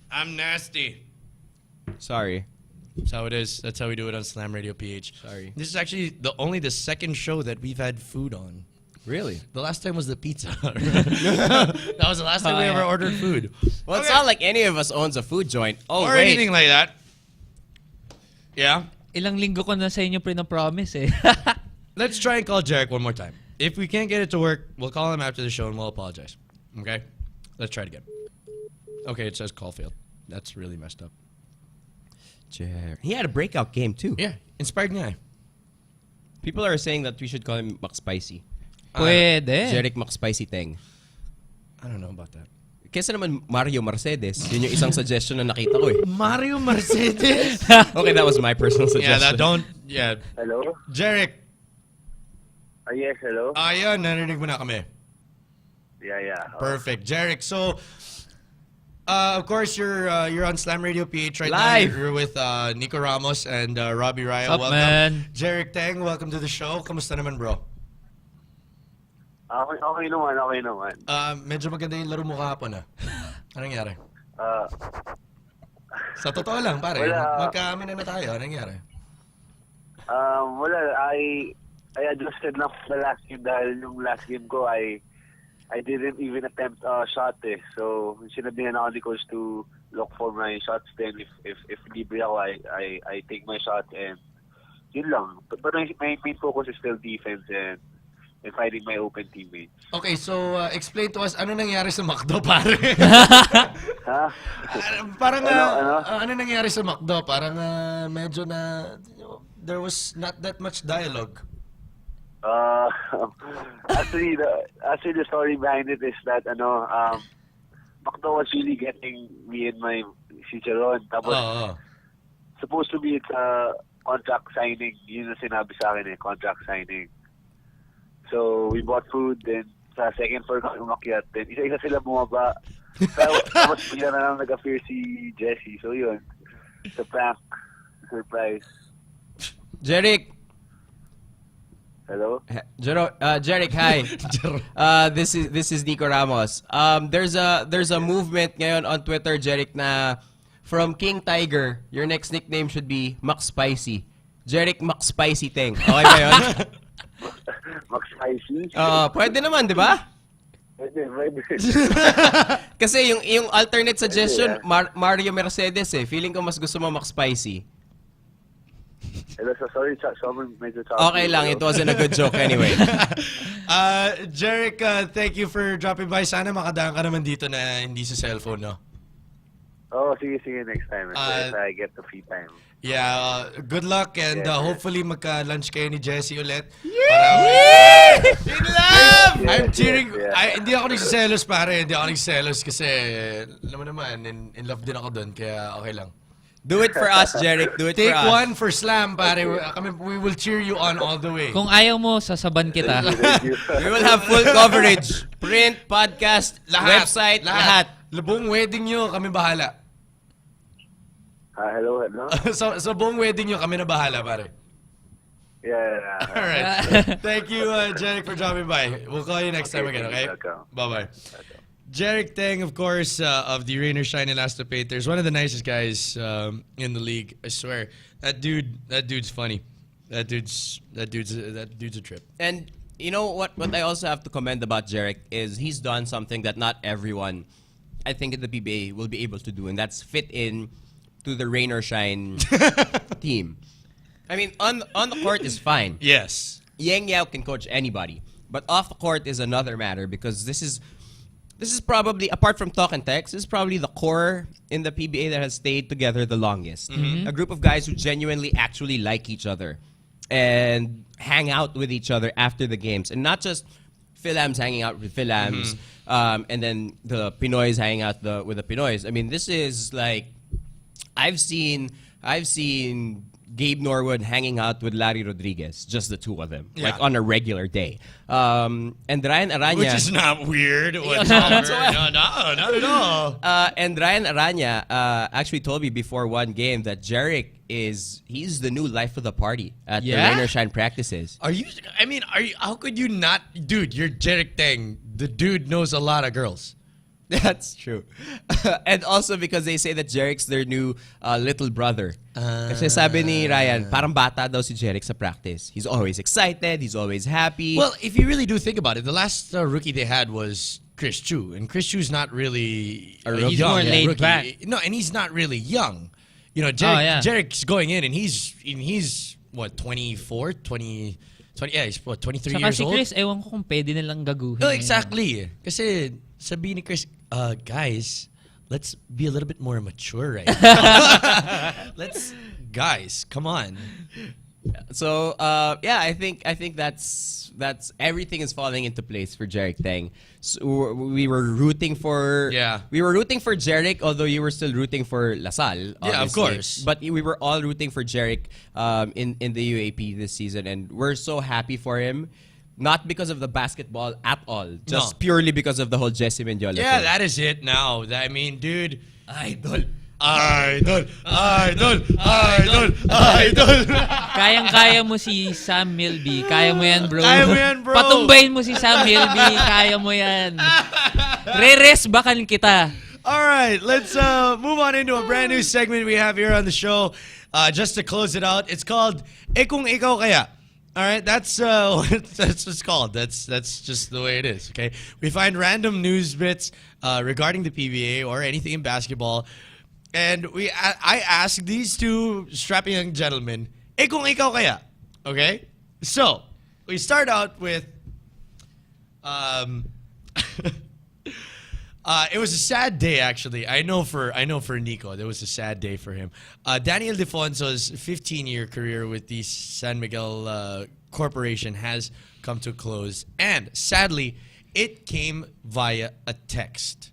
I'm nasty. Sorry. That's how it is. That's how we do it on Slam Radio PH. Sorry. This is actually only the second show that we've had food on. Really? The last time was the pizza. That was the last time we ever ordered food. Well, it's Okay. not like any of us owns a food joint. Oh, Or wait. anything like that. Yeah. Ilang linggo ko na sa inyo pre-promise eh. Let's try and call Jeric one more time. If we can't get it to work, we'll call him after the show and we'll apologize. Okay? Let's try it again. Okay, it says call failed. That's really messed up. He had a breakout game, too. Yeah, inspired niya eh. People are saying that we should call him McSpicy. Pwede. Jeric McSpicy Teng. I don't know about that. Kesa naman Mario Mercedes. Yun yung isang suggestion na nakita ko eh. Mario Mercedes? Okay, that was my personal suggestion. Hello? Jeric. Yes, hello? Ayun, narinig mo na kami. Yeah. Perfect. Jeric, so... of course, you're on Slam Radio PH right Live. now. You're with Nico Ramos and Robbie Raya. Sup, Welcome. man? Jeric Teng, welcome to the show. Kamusta naman, bro? Okay naman. Medyo maganda yung laro mo kahapon, ah. Anong nangyari? Sa totoo lang, pare. Wala. Magkaamin na tayo. Anong nangyari? Wala. I adjusted na sa last game dahil yung last game ko I didn't even attempt a shot eh. So, sinabihan ako ni coach to look for my shots. Then if libre ako, I take my shot and yun lang. But my main focus is still defense and finding my open teammates. Okay, so explain to us, ano nangyari sa McDo, pare? Ha? Parang, Ano? ano nangyari sa McDo? Parang medyo na, there was not that much dialogue. Actually, the story behind it is that McDo was really getting me in my Ciceron. Tapos, supposed to be it's a contract signing. Yun ang sinabi sa akin contract signing. So, we bought food, then sa second floor kami umakyat. Then, isa-isa sila bumaba. Tapos, bigla na lang nag-appear si Jessie. So, yun. It's a prank. Surprise. Jeric. Hello? Jeric, hi. This is Nico Ramos. There's a movement ngayon on Twitter, Jeric, na from King Tiger, your next nickname should be McSpicy. Jeric McSpicy Teng. Okay ba yun? McSpicy? Pwede naman, di ba? Pwede. Kasi yung alternate suggestion, Mario Mercedes eh. Feeling ko mas gusto mo McSpicy. Hello, so sorry, someone medyo Okay lang, it wasn't a good joke anyway. Jeric, thank you for dropping by. Sana makadaan ka naman dito na hindi sa cellphone, no? Oh, sige, next time. If I get the free time. Yeah, good luck and hopefully magka-lunch kayo ni Jessie ulit. In love! I'm cheering. Yeah. Hindi ako nagsiselos pare. Hindi ako nagsiselos kasi alam mo naman, in love din ako doon. Kaya okay lang. Do it for us, Jeric. Do it Take for us. one for Slam pare. We will cheer you on all the way. Kung ayaw mo, sasaban kita. Thank you. We will have full coverage. Print, podcast, website, lahat. Buong wedding nyo, kami bahala. Hello. So buong wedding nyo, kami na bahala pare. Yeah. All right. Thank you, Jeric, for dropping by. We'll call you next time again, okay? Welcome. Bye-bye. Jeric Teng, of course, of the Rain or Shine Elastopainters, one of the nicest guys in the league. I swear, that dude's funny. That dude's a trip. And you know what I also have to commend about Jeric is he's done something that not everyone, I think, in the PBA will be able to do, and that's fit in to the Rain or Shine team. I mean, on the court is fine. Yes. Yang Yao can coach anybody, but off the court is another matter because this is probably, apart from talk and text, this is probably the core in the PBA that has stayed together the longest. A group of guys who genuinely actually like each other and hang out with each other after the games, and not just Philams hanging out with Philams, and then the Pinoys hanging out with the Pinoys. I mean, this is like, I've seen Gabe Norwood hanging out with Larry Rodriguez, just the two of them, like on a regular day. And Ryan Aranya, Which is not weird whatsoever. No, not at all. and Ryan Aranya actually told me before one game that Jeric he's the new life of the party at the Rain or Shine practices. Are you? How could you not, dude? You're Jeric Teng. The dude knows a lot of girls. That's true. And also because they say that Jeric's their new little brother. Kasi sabi ni Ryan, parang bata daw si Jeric sa practice. He's always excited, he's always happy. Well, if you really do think about it, the last rookie they had was Chris Chu, and Chris Chu's not really a rookie. He's young more laid rookie. back. No, and he's not really young. You know, Jeric's going in, and he's what, 24, 20, yeah, he's what, 23 Saka years si old. Chris, ewan ko kung pwede nilang gaguhin. No, exactly. Kasi sabi ni Chris, guys, let's be a little bit more mature right now. Guys, come on. So yeah, I think that's everything is falling into place for Jeric Teng. So we were rooting for Jeric, although you were still rooting for LaSalle. Obviously. Yeah, of course. But we were all rooting for Jeric in the UAP this season, and we're so happy for him. Not because of the basketball at all, just purely because of the whole Jesse Mendiola Yeah, thing. that is it now. I mean, dude, Idol. Kayang-kaya mo si Sam Milby. Kaya mo yan, bro. Kaya mo yan, bro. Patumbayin mo si Sam Milby. Kaya mo yan. Re-resbakan kita. All right, let's move on into a brand new segment we have here on the show. Just to close it out, it's called Kung Ikaw Kaya. All right, that's what it's called. That's just the way it is. Okay, we find random news bits regarding the PBA or anything in basketball, and I ask these two strapping young gentlemen, kung ikaw kaya? Okay, so we start out with it was a sad day, actually. I know for Nico, there was a sad day for him. Daniel Defonso's 15-year career with the San Miguel Corporation has come to a close, and sadly, it came via a text.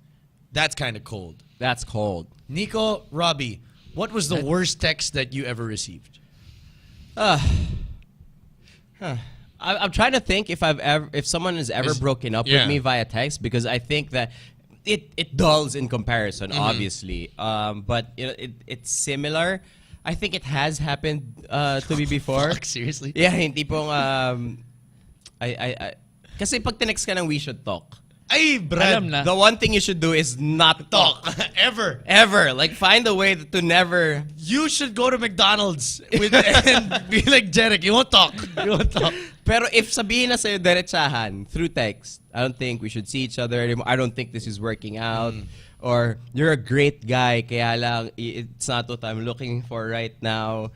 That's kind of cold. That's cold. Nico, Robbie, what was the worst text that you ever received? I'm trying to think if someone has ever broken up with me via text, because I think that it dulls in comparison, obviously. But it's similar. I think it has happened to me before. Fuck, seriously? Yeah, hindi pong kasi pag tinext ka ng we should talk. Ay, Brad. Alam na. The one thing you should do is not talk. Ever. Ever. Like, find a way to never. You should go to McDonald's and be like, Jeric, you won't talk. You won't talk. Pero if sabihin na sa'yo diretsahan through text, I don't think we should see each other anymore. I don't think this is working out. Or, you're a great guy, kaya lang, it's not what I'm looking for right now.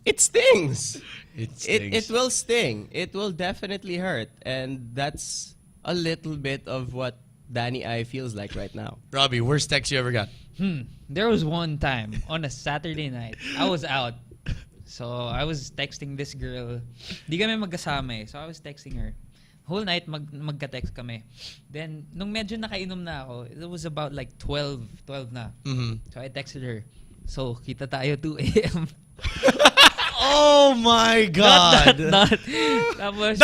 It stings. It will sting. It will definitely hurt. And that's a little bit of what Danny I feels like right now. Robbie, worst text you ever got? There was one time on a Saturday night, I was out. So I was texting this girl. Di kami magkasama eh. So I was texting her. Whole night magka-text kami. Then nung medyo nakainom na ako, it was about like 12 na. So I texted her. So kita tayo 2 a.m. Oh my God! Tapos,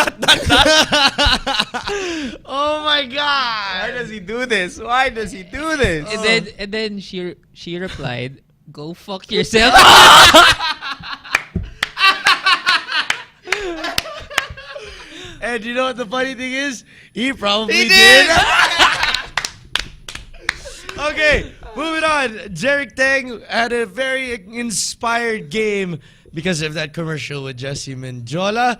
Oh my God! Why does he do this? Why does he do this? and then she replied, "Go fuck yourself." And you know what the funny thing is? He probably did. Okay, moving on. Jeric Teng had a very inspired game because of that commercial with Jesse Mendiola.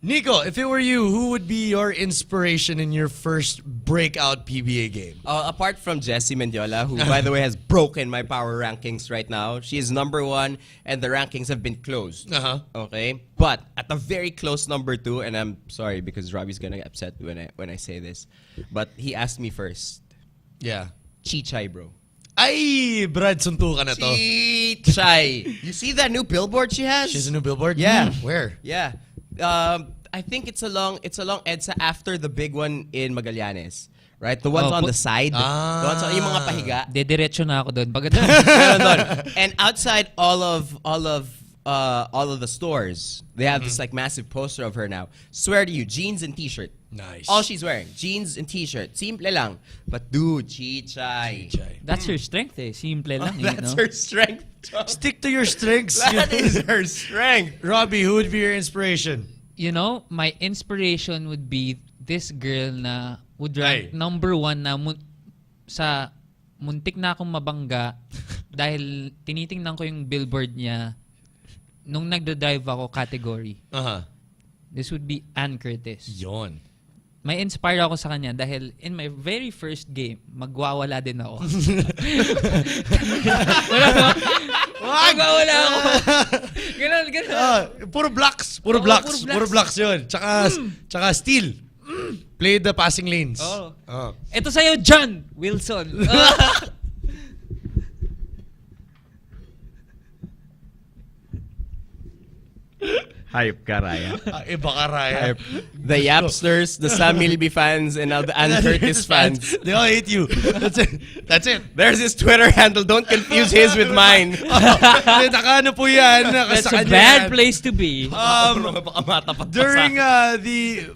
Nico, if it were you, who would be your inspiration in your first breakout PBA game? Apart from Jessie Mendiola, who, by the way, has broken my power rankings right now. She is #1, and the rankings have been closed. Okay? But at a very close #2, and I'm sorry because Robbie's going to get upset when I say this, but he asked me first. Yeah. Chichai, bro. Ay, Brad, suntukan na to. Chichai. You see that new billboard she has? She has a new billboard? Yeah. Where? Yeah. I think it's along EDSA after the big one in Magallanes. Right? The ones on the side. The ones on yung mga pahiga. Dediretso na ako doon. And outside all of the stores, they have this like massive poster of her now. Swear to you, jeans and t-shirt. Nice. All she's wearing, jeans and t-shirt. Simple lang. But dude, Chichai. That's her strength eh. Simple lang. That's her strength. Stick to your strengths. That is her strength. Robbie, who would be your inspiration? You know, my inspiration would be this girl na would rank #1 na sa muntik na akong mabangga dahil tinitingnan ko yung billboard niya nung nagda-drive ako category. This would be Ann Curtis. Yon. May inspire ako sa kanya dahil in my very first game, magwawala din ako. Magwawala ako. Ganun. Puro blocks. Puro blocks yun. Tsaka steal. Play the passing lanes. Ito sa'yo, John Wilson. Hype ka, Raya. Iba ka, Raya. The Yapsters, the Sam Milby fans, and now the Ann Curtis fans. They all hate you. That's it. There's his Twitter handle. Don't confuse his with mine. Nakano po yan. That's a bad place to be. During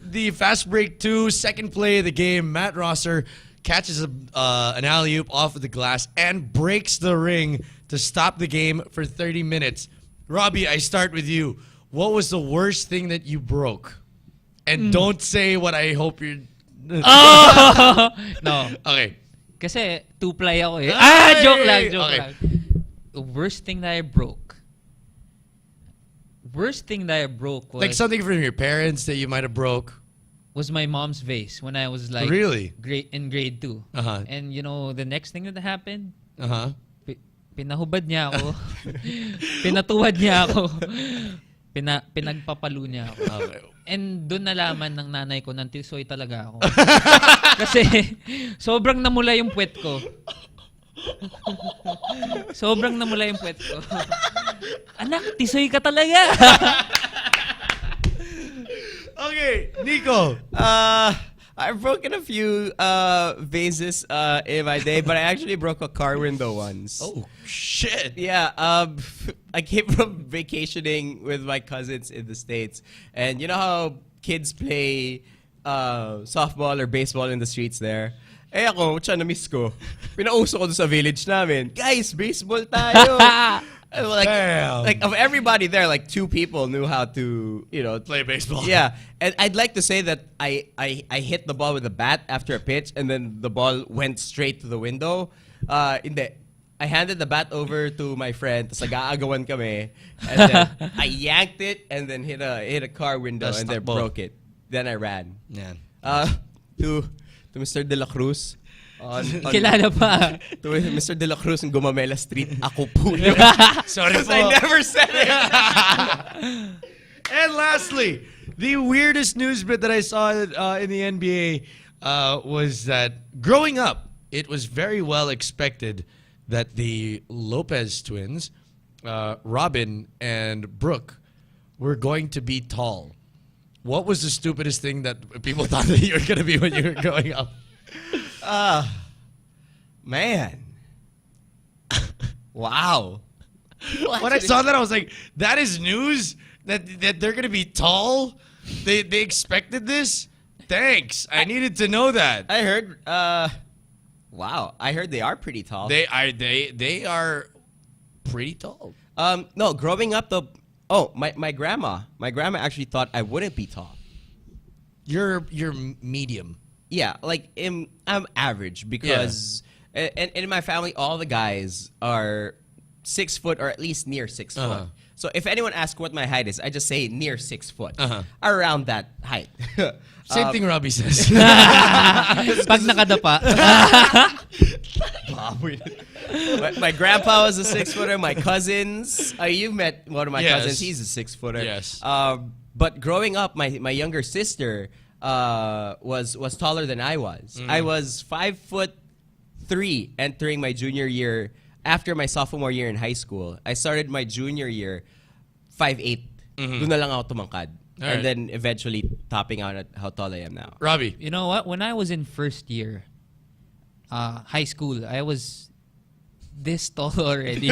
the Fast Break 2 second play of the game, Matt Rosser catches an alley-oop off of the glass and breaks the ring to stop the game for 30 minutes. Robbie, I start with you. What was the worst thing that you broke? And don't say what I hope you're... No. Okay. Kasi two-ply ako eh. Joke lang. The worst thing that I broke. Worst thing that I broke was... Like something from your parents that you might have broke? Was my mom's vase when I was like... Really? In grade 2. And you know, the next thing that happened? Pinahubad niya ako. Pinatuwad niya ako. Pinagpapalo niya ako. Okay. And doon nalaman ng nanay ko na tisoy talaga ako. Kasi sobrang namula yung puwet ko. Sobrang namula yung puwet ko. Anak, tisoy ka talaga. Okay, Nico. I've broken a few vases in my day, but I actually broke a car window once. Oh, shit. Yeah, I came from vacationing with my cousins in the States. And you know how kids play softball or baseball in the streets there? Eh ako, na-miss ko. Pinauso ko sa village namin. Guys, baseball tayo. Like of everybody there, like 2 people knew how to, Play baseball. Yeah, and I'd like to say that I hit the ball with a bat after a pitch, and then the ball went straight to the window. I handed the bat over to my friend. Tas nag-aagawan kami, and then I yanked it and then hit a car window and then broke it. Then I ran. Yeah. To Mr. De La Cruz. Kilala pa. To Mr. De La Cruz in Gumamela Street. Ako po. Sorry po. I never said it. And lastly, the weirdest news bit that I saw in the NBA was that growing up, it was very well expected that the Lopez twins, Robin and Brooke, were going to be tall. What was the stupidest thing that people thought that you were going to be when you were growing up? Man. Wow. When I saw that, I was like, that is news? That they're going to be tall? They expected this? Thanks. I needed to know that. I heard, wow. I heard they are pretty tall. They are pretty tall. No, growing up though, my grandma actually thought I wouldn't be tall. You're medium. Yeah, like I'm average because and in my family all the guys are 6 foot or at least near 6 foot. So if anyone asks what my height is, I just say near 6 foot, around that height. Same thing Robbie says. Pag nakadapa. my grandpa was a 6 footer. My cousins, you met one of my Yes. cousins. He's a 6 footer. Yes. But growing up, my younger sister was taller than I was. I was 5'3" entering my junior year. After my sophomore year in high school, I started my junior year 5'8". Doon na lang ako tumangkad. Alright. And then eventually topping out at how tall I am now. Robbie. You know what? When I was in first year, high school, I was this tall already.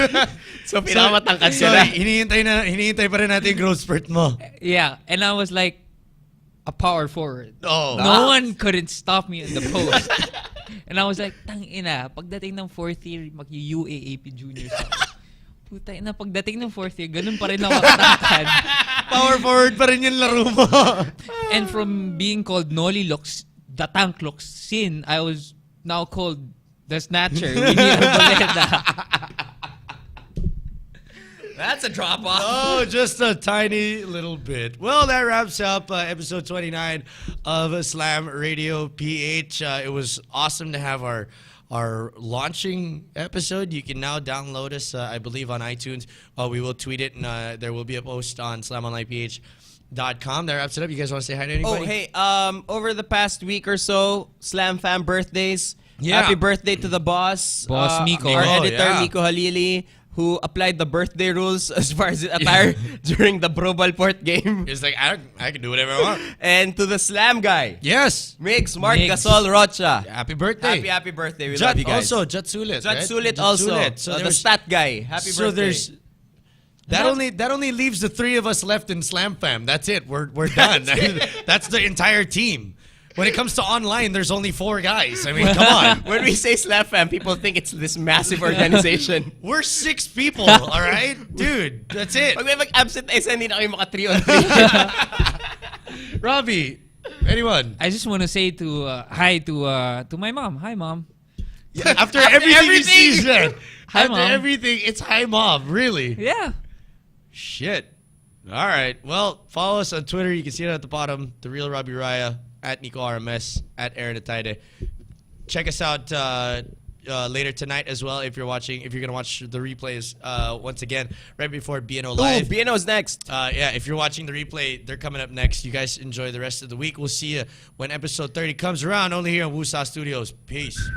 So pinakamatangkad ka na. hinihintay pa rin natin yung growth spurt mo. Yeah, and I was like a power forward. Oh. No one couldn't stop me in the post. And I was like, tangina, pagdating ng fourth year, mag-UAAP juniors ako. Puta ina, pagdating ng fourth year, ganun pa rin ako katangkad. Power forward pa rin yung laro mo. And from being called Noli Lux, the Tank Sin, I was now called the Snatcher. That's a drop off. Oh, just a tiny little bit. Well, that wraps up episode 29 of Slam Radio PH. It was awesome to have our launching episode. You can now download us, I believe, on iTunes. We will tweet it, and there will be a post on slamonlineph.com. That wraps it up. You guys want to say hi to anybody? Oh, hey, over the past week or so, Slam Fam birthdays. Yeah. Happy birthday to the boss. Boss Miko. Our Oh, editor, yeah. Miko Halili, who applied the birthday rules as far as attire during the Brobalport game. It's like, I can do whatever I want. And to the Slam guy, Yes. Migs, Mark Migs. Gasol Rocha. Happy birthday. Happy birthday. We love you guys. Also, Jut Sulit. Jud right? Sulit Jut also. Sulit. So the there's- stat guy. Happy so birthday. there's that only leaves the three of us left in Slam Fam. That's it. We're done. That's the entire team. When it comes to online, there's only 4 guys. I mean, come on. When we say Slam Fam, people think it's this massive organization. We're 6 people, all right? Dude, that's it. Pag may mag-absent, hindi na kayo maka-3 on 3. Robbie, anyone? I just want to say hi to my mom. Hi, mom. After everything you see, said, Hi, after Mom. everything, it's hi, Mom. Really? Yeah. Shit. All right. Well, follow us on Twitter. You can see it at the bottom. The Real Robbie Raya, at Nico RMS, at Aaron Ataide. Check us out later tonight as well if you're going to watch the replays once again right before BNO Live. Ooh, BNO's next. Yeah, if you're watching the replay, they're coming up next. You guys enjoy the rest of the week. We'll see you when episode 30 comes around, only here on Wusa Studios. Peace.